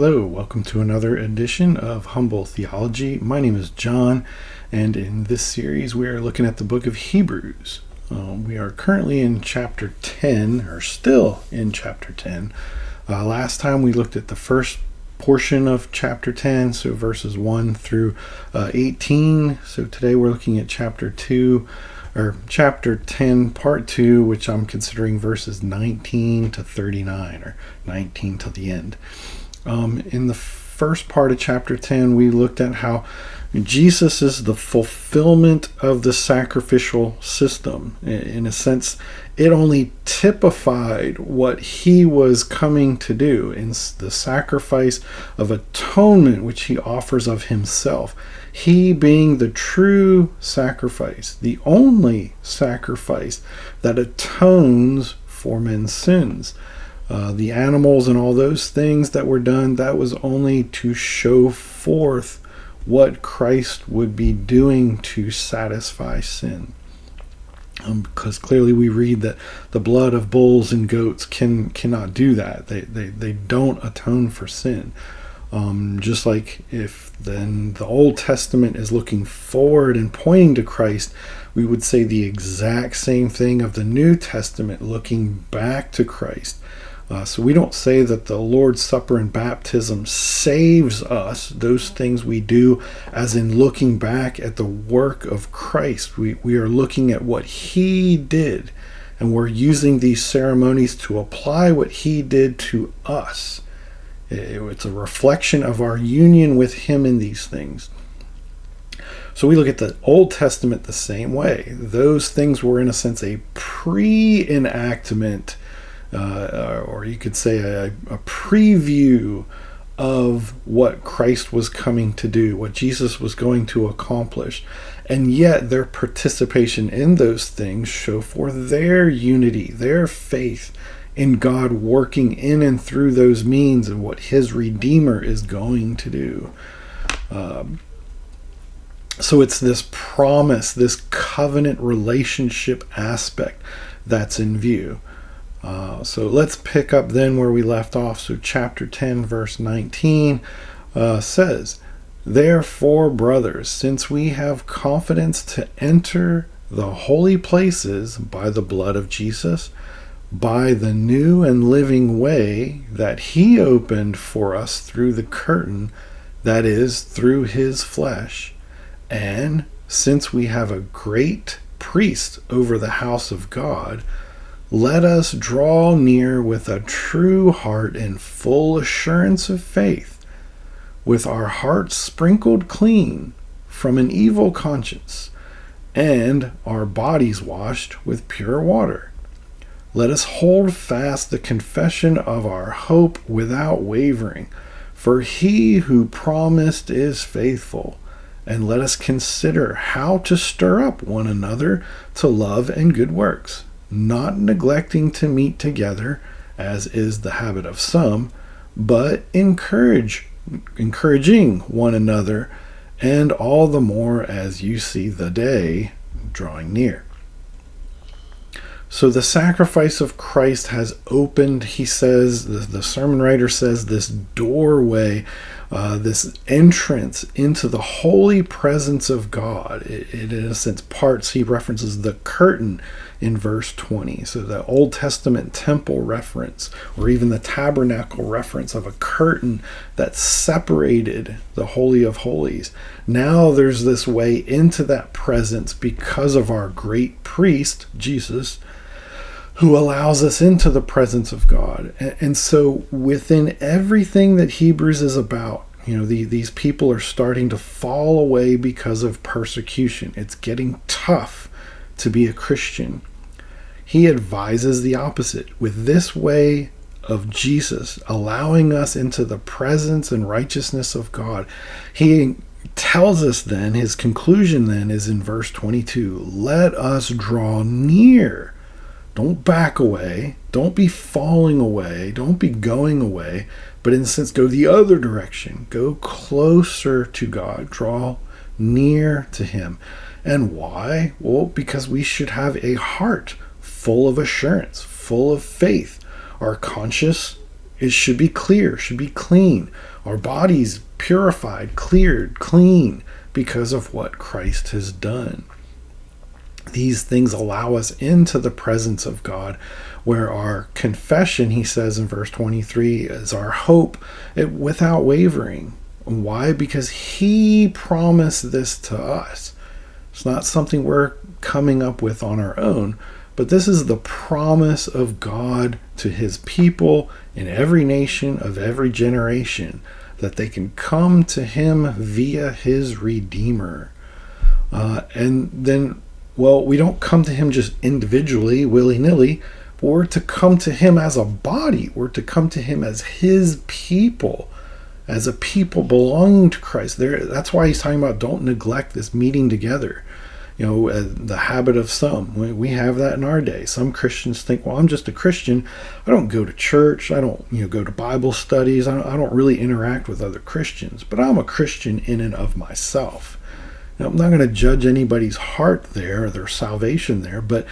Hello, welcome to another edition of Humble Theology. My name is John, and in this series we are looking at the book of Hebrews. We are currently in chapter 10, or still in chapter 10. Last time we looked at the first portion of chapter 10, so verses 1 through 18. So today we're looking at chapter 10, part 2, which I'm considering verses 19 to 39, or 19 till the end. In the first part of chapter 10, we looked at how Jesus is the fulfillment of the sacrificial system. In a sense, it only typified what he was coming to do in the sacrifice of atonement, which he offers of himself. He being the true sacrifice, the only sacrifice that atones for men's sins. The animals and all those things that were done, that was only to show forth what Christ would be doing to satisfy sin. Because clearly we read that the blood of bulls and goats cannot do that. They don't atone for sin. Just like if then the Old Testament is looking forward and pointing to Christ, we would say the exact same thing of the New Testament looking back to Christ. So we don't say that the Lord's Supper and baptism saves us, those things we do, as in looking back at the work of Christ. We are looking at what he did, and we're using these ceremonies to apply what he did to us. It's a reflection of our union with him in these things. So we look at the Old Testament the same way. Those things were, in a sense, a pre-enactment, or you could say a preview of what Christ was coming to do, what Jesus was going to accomplish. And yet their participation in those things show forth their unity, their faith in God working in and through those means and what his Redeemer is going to do. So it's this promise, this covenant relationship aspect that's in view. So let's pick up then where we left off. So chapter 10 verse 19 says, "Therefore, brothers, since we have confidence to enter the holy places by the blood of Jesus, by the new and living way that he opened for us through the curtain, that is, through his flesh, and since we have a great priest over the house of God, let us draw near with a true heart and full assurance of faith, with our hearts sprinkled clean from an evil conscience, and our bodies washed with pure water. Let us hold fast the confession of our hope without wavering, for he who promised is faithful. And let us consider how to stir up one another to love and good works, not neglecting to meet together, as is the habit of some, but encouraging one another, and all the more as you see the day drawing near." So the sacrifice of Christ has opened, he says, the sermon writer says, this doorway, this entrance into the holy presence of God. It in a sense parts, he references the curtain in verse 20. So the Old Testament temple reference, or even the tabernacle reference of a curtain that separated the Holy of Holies. Now there's this way into that presence because of our great priest, Jesus, who allows us into the presence of God. And so within everything that Hebrews is about, these people are starting to fall away because of persecution. It's getting tough to be a Christian. He advises the opposite. With this way of Jesus allowing us into the presence and righteousness of God, he tells us then, his conclusion then is in verse 22, let us draw near. Don't back away. Don't be falling away. Don't be going away. But in a sense, go the other direction. Go closer to God. Draw near to him. And why? Well, because we should have a heart full of assurance, full of faith. Our conscience, it should be clear, should be clean. our bodies purified, cleared, clean because of what Christ has done. These things allow us into the presence of God, where our confession, he says in verse 23, is our hope without wavering. Why? Because he promised this to us. It's not something we're coming up with on our own, but this is the promise of God to his people in every nation of every generation, that they can come to him via his Redeemer. And then, well, we don't come to him just individually, willy-nilly, but we're to come to him as a body. We're to come to him as his people, as a people belonging to Christ. That's why he's talking about don't neglect this meeting together. The habit of some. We have that in our day. Some Christians think, well, I'm just a Christian. I don't go to church. I don't go to Bible studies. I don't really interact with other Christians. But I'm a Christian in and of myself. Now, I'm not going to judge anybody's heart there, or their salvation there, but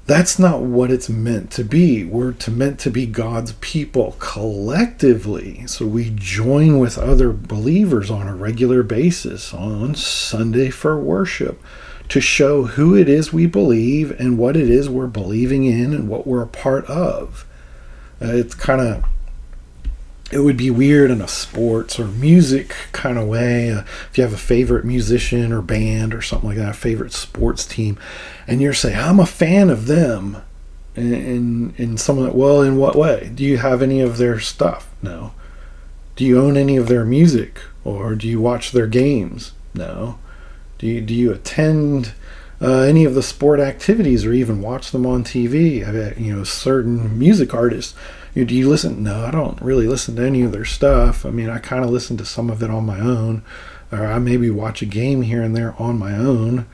that's not what it's meant to be. We're meant to be God's people collectively. So we join with other believers on a regular basis on Sunday for worship, to show who it is we believe and what it is we're believing in and what we're a part of. It would be weird in a sports or music kind of way. If you have a favorite musician or band or something like that, a favorite sports team, and you're saying, I'm a fan of them. And someone, well, in what way? Do you have any of their stuff? No. Do you own any of their music? Or do you watch their games? No. Do you attend any of the sport activities or even watch them on TV? Certain music artists. Do you listen? No, I don't really listen to any of their stuff. I mean, I kind of listen to some of it on my own, or I maybe watch a game here and there on my own.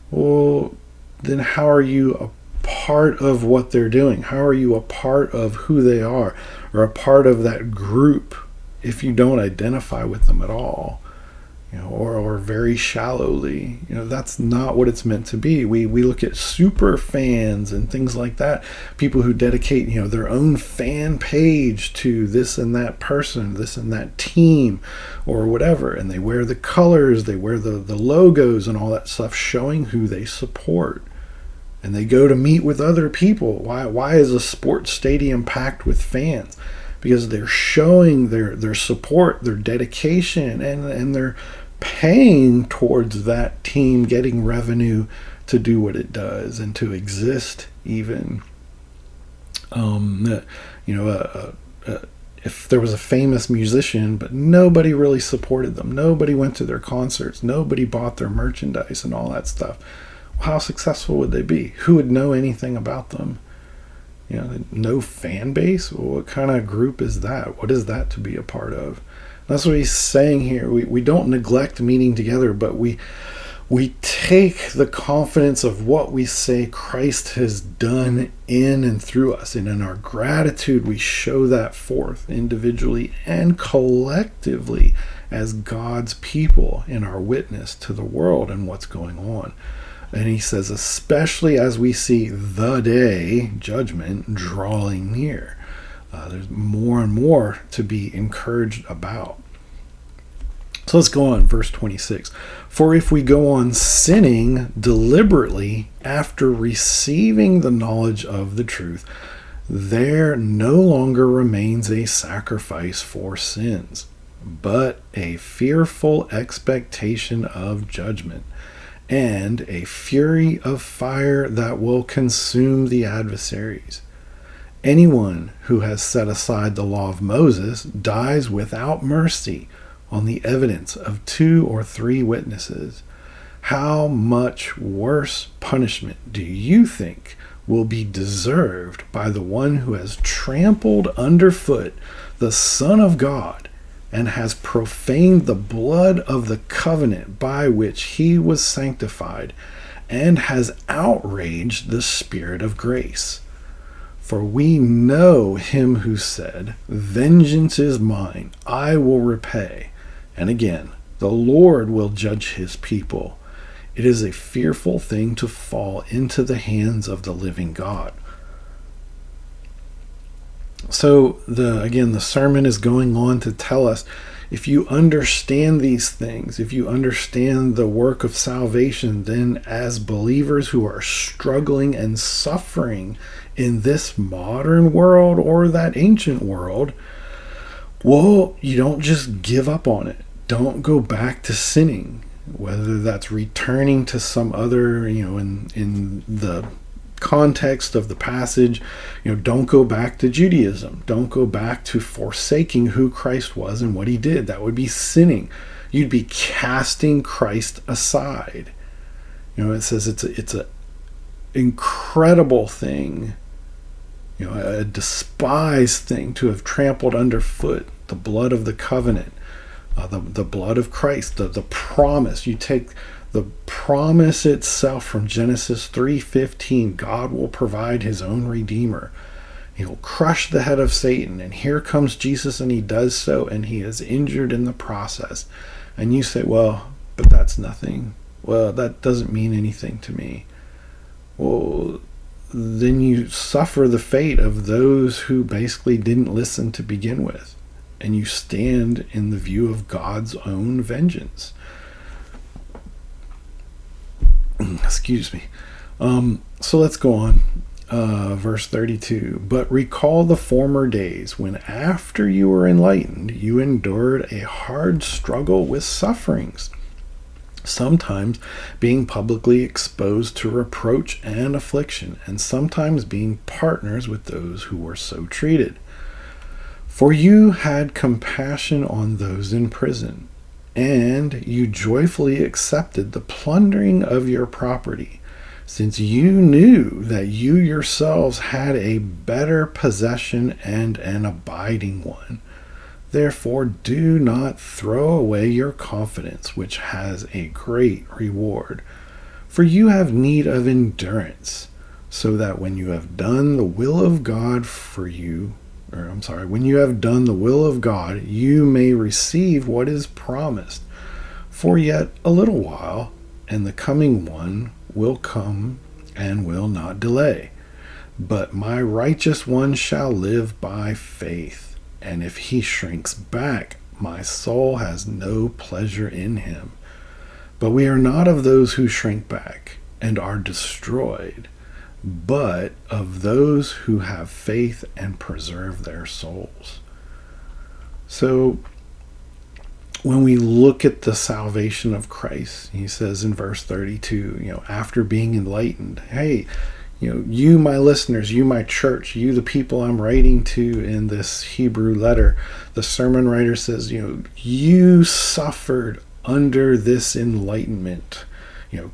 Well, then how are you a part of what they're doing? How are you a part of who they are, or a part of that group if you don't identify with them at all? Or very shallowly. That's not what it's meant to be. We look at super fans and things like that. People who dedicate, their own fan page to this and that person, this and that team, or whatever. And they wear the colors, they wear the logos and all that stuff, showing who they support. And they go to meet with other people. Why is a sports stadium packed with fans? Because they're showing their support, their dedication, and their paying towards that team getting revenue to do what it does and to exist even. If there was a famous musician but nobody really supported them, nobody went to their concerts, nobody bought their merchandise and all that stuff, well, how successful would they be? Who would know anything about them? No fan base? Well, what kind of group is that? What is that to be a part of? That's what he's saying here. We don't neglect meeting together, but we take the confidence of what we say Christ has done in and through us. And in our gratitude, we show that forth individually and collectively as God's people in our witness to the world and what's going on. And he says, especially as we see the day, judgment, drawing near. There's more and more to be encouraged about. So let's go on, verse 26. For if we go on sinning deliberately after receiving the knowledge of the truth, there no longer remains a sacrifice for sins, but a fearful expectation of judgment, and a fury of fire that will consume the adversaries. Anyone who has set aside the law of Moses dies without mercy on the evidence of 2 or 3 witnesses. How much worse punishment do you think will be deserved by the one who has trampled underfoot the Son of God and has profaned the blood of the covenant by which he was sanctified and has outraged the Spirit of grace? For we know him who said, vengeance is mine, I will repay. And again, the Lord will judge his people. It is a fearful thing to fall into the hands of the living God. So the sermon is going on to tell us, if you understand these things, if you understand the work of salvation, then as believers who are struggling and suffering in this modern world or that ancient world, well, you don't just give up on it. Don't go back to sinning, whether that's returning to some other, in the context of the passage, don't go back to Judaism. Don't go back to forsaking who Christ was and what he did. That would be sinning. You'd be casting Christ aside. It says it's a incredible thing, a despised thing to have trampled underfoot the blood of the covenant, the blood of Christ, the promise. You take the promise itself from Genesis 3:15, God will provide his own Redeemer. He'll crush the head of Satan, and here comes Jesus, and he does so, and he is injured in the process. And you say, well, but that's nothing. Well, that doesn't mean anything to me. Well, then you suffer the fate of those who basically didn't listen to begin with, and you stand in the view of God's own vengeance. Excuse me. So let's go on. Verse 32. But recall the former days when, after you were enlightened, you endured a hard struggle with sufferings, sometimes being publicly exposed to reproach and affliction, and sometimes being partners with those who were so treated. For you had compassion on those in prison, and you joyfully accepted the plundering of your property, since you knew that you yourselves had a better possession and an abiding one. Therefore, do not throw away your confidence, which has a great reward. For you have need of endurance, so that when you have done the will of God when you have done the will of God, you may receive what is promised. For yet a little while, and the coming one will come and will not delay. But my righteous one shall live by faith, and if he shrinks back, my soul has no pleasure in him. But we are not of those who shrink back and are destroyed, but of those who have faith and preserve their souls. So when we look at the salvation of Christ, he says in verse 32, after being enlightened, hey, you, my listeners, you, my church, you, the people I'm writing to in this Hebrew letter, the sermon writer says, you suffered under this enlightenment.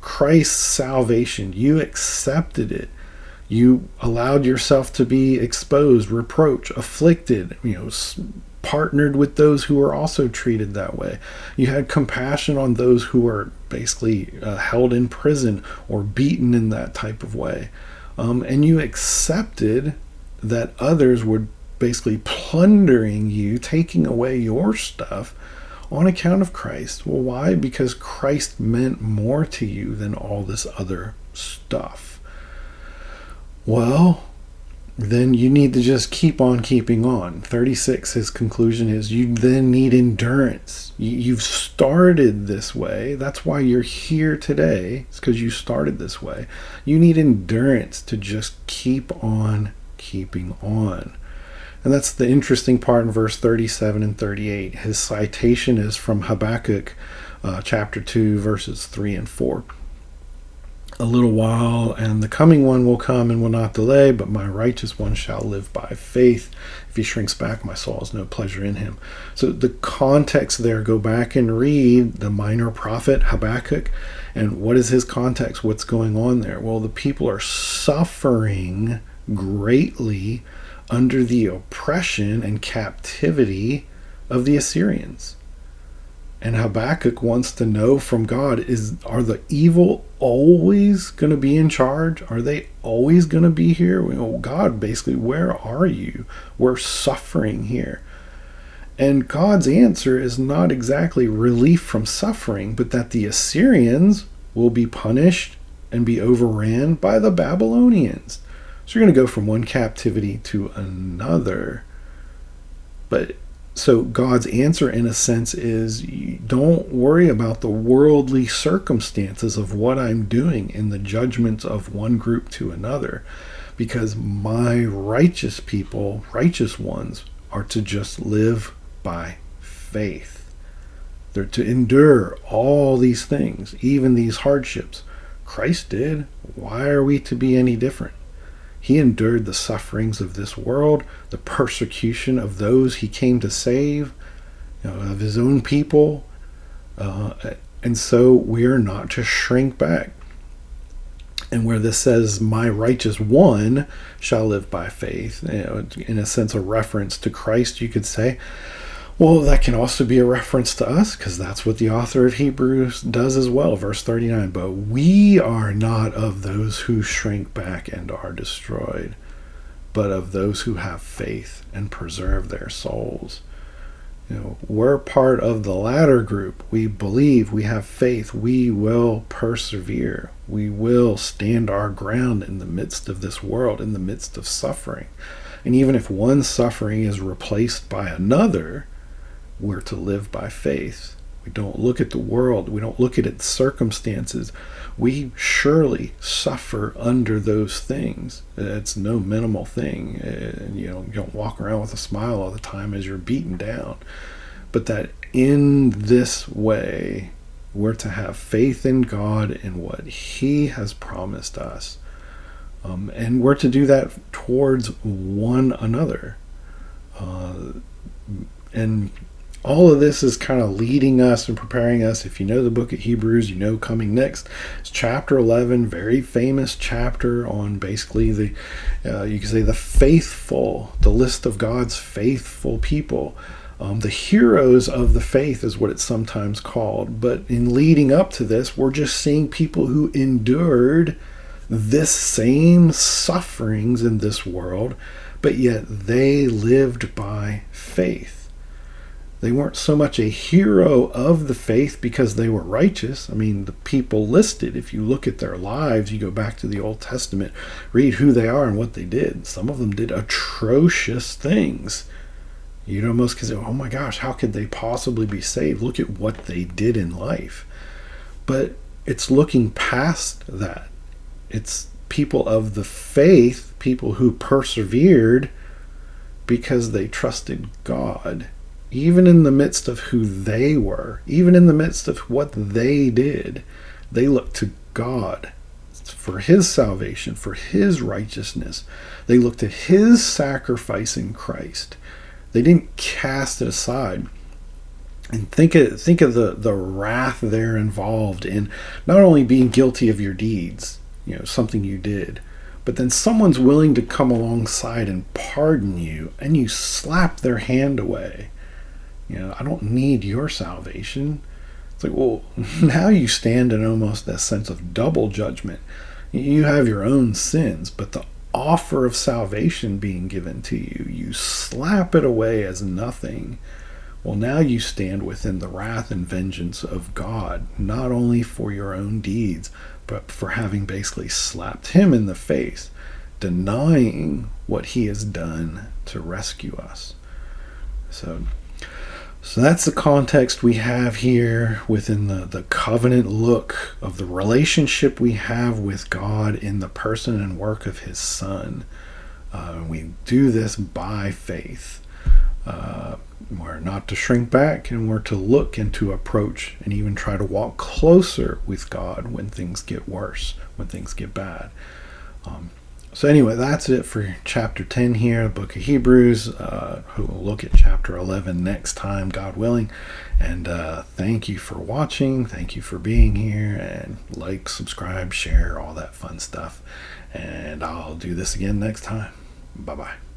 Christ's salvation, you accepted it. You allowed yourself to be exposed, reproached, afflicted, partnered with those who were also treated that way. You had compassion on those who were basically held in prison or beaten in that type of way. And you accepted that others were basically plundering you, taking away your stuff on account of Christ. Well, why? Because Christ meant more to you than all this other stuff. Well, then you need to just keep on keeping on. 36, his conclusion is, you then need endurance. You've started this way. That's why you're here today. It's because you started this way. You need endurance to just keep on keeping on. And that's the interesting part in verse 37 and 38. His citation is from Habakkuk chapter 2, verses 3 and 4. A little while, and the coming one will come and will not delay, but my righteous one shall live by faith. If he shrinks back, my soul has no pleasure in him. So the context there, go back and read the minor prophet Habakkuk. And what is his context? What's going on there? Well, the people are suffering greatly under the oppression and captivity of the Assyrians. And Habakkuk wants to know from God, are the evil always going to be in charge? Are they always going to be here? God, basically, where are you? We're suffering here. And God's answer is not exactly relief from suffering, but that the Assyrians will be punished and be overran by the Babylonians. So you're going to go from one captivity to another. But so God's answer, in a sense, is don't worry about the worldly circumstances of what I'm doing in the judgments of one group to another, because my righteous people, righteous ones, are to just live by faith. They're to endure all these things, even these hardships. Christ did. Why are we to be any different? He endured the sufferings of this world, the persecution of those he came to save, of his own people. And so we are not to shrink back. And where this says, my righteous one shall live by faith, in a sense, a reference to Christ, you could say, well, that can also be a reference to us, because that's what the author of Hebrews does as well. Verse 39, but we are not of those who shrink back and are destroyed, but of those who have faith and preserve their souls. We're part of the latter group. We believe, we have faith, we will persevere. We will stand our ground in the midst of this world, in the midst of suffering. And even if one suffering is replaced by another, we're to live by faith. We don't look at the world. We don't look at its circumstances. We surely suffer under those things. It's no minimal thing. You don't walk around with a smile all the time as you're beaten down. But that in this way, we're to have faith in God and what He has promised us. And we're to do that towards one another. And all of this is kind of leading us and preparing us. If you know the book of Hebrews, coming next is chapter 11, very famous chapter on basically you can say the faithful, the list of God's faithful people. The heroes of the faith is what it's sometimes called. But in leading up to this, we're just seeing people who endured this same sufferings in this world, but yet they lived by faith. They weren't so much a hero of the faith because they were righteous. I mean, the people listed, if you look at their lives, you go back to the Old Testament, read who they are and what they did. Some of them did atrocious things. You'd almost say, oh my gosh, how could they possibly be saved? Look at what they did in life. But it's looking past that. It's people of the faith, people who persevered because they trusted God. Even in the midst of who they were, even in the midst of what they did, they looked to God for His salvation, for His righteousness. They looked at His sacrifice in Christ. They didn't cast it aside. And think of the wrath there involved in not only being guilty of your deeds, something you did, but then someone's willing to come alongside and pardon you, and you slap their hand away. I don't need your salvation. It's like, well, now you stand in almost that sense of double judgment. You have your own sins, but the offer of salvation being given to you, you slap it away as nothing. Well, now you stand within the wrath and vengeance of God, not only for your own deeds, but for having basically slapped Him in the face, denying what He has done to rescue us. So that's the context we have here within the covenant look of the relationship we have with God in the person and work of His Son. We do this by faith. We're not to shrink back, and we're to look and to approach and even try to walk closer with God when things get worse, when things get bad. So anyway, that's it for chapter 10 here, the book of Hebrews. We'll look at chapter 11 next time, God willing. And thank you for watching. Thank you for being here. And like, subscribe, share, all that fun stuff. And I'll do this again next time. Bye-bye.